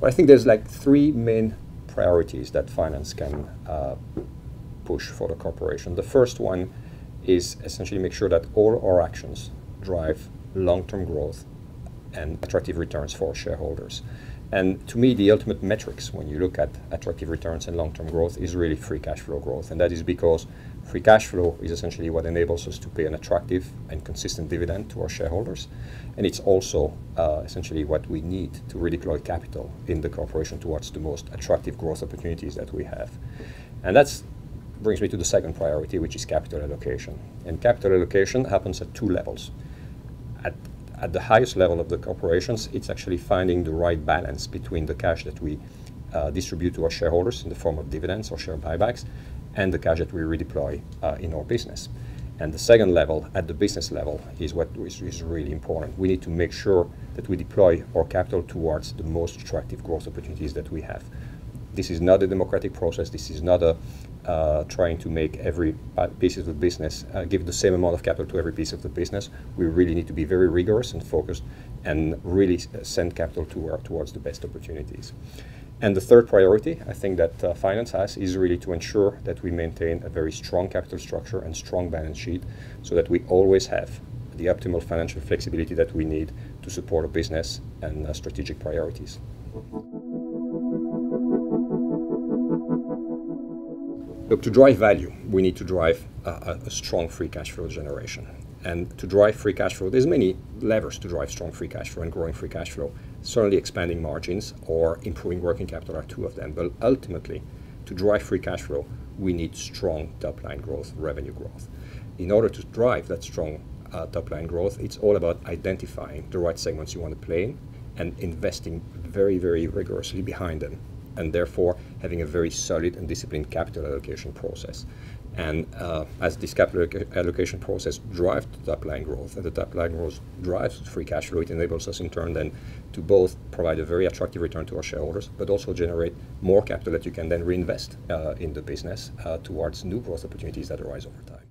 Well, I think there's like three main priorities that finance can push for the corporation. The first one is essentially make sure that all our actions drive long-term growth and attractive returns for shareholders. And to me, the ultimate metrics when you look at attractive returns and long-term growth is really free cash flow growth. And that is because free cash flow is essentially what enables us to pay an attractive and consistent dividend to our shareholders. And it's also essentially what we need to redeploy capital in the corporation towards the most attractive growth opportunities that we have. And that brings me to the second priority, which is capital allocation. And capital allocation happens at two levels. At the highest level of the corporations, it's actually finding the right balance between the cash that we distribute to our shareholders in the form of dividends or share buybacks and the cash that we redeploy in our business. And the second level, at the business level, is what is really important. We need to make sure that we deploy our capital towards the most attractive growth opportunities that we have. This is not a democratic process. This is not a trying to make every piece of the business give the same amount of capital to every piece of the business. We really need to be very rigorous and focused and really send capital towards the best opportunities. And the third priority, I think that finance has, is really to ensure that we maintain a very strong capital structure and strong balance sheet so that we always have the optimal financial flexibility that we need to support a business and strategic priorities. Look, to drive value, we need to drive a strong free cash flow generation. And to drive free cash flow, there's many levers to drive strong free cash flow and growing free cash flow. Certainly expanding margins or improving working capital are two of them. But ultimately, to drive free cash flow, we need strong top-line growth, revenue growth. In order to drive that strong top-line growth, it's all about identifying the right segments you want to play in and investing very, very rigorously behind them, and therefore having a very solid and disciplined capital allocation process. And as this capital allocation process drives the top-line growth, and the top-line growth drives free cash flow, it enables us in turn then to both provide a very attractive return to our shareholders, but also generate more capital that you can then reinvest in the business towards new growth opportunities that arise over time.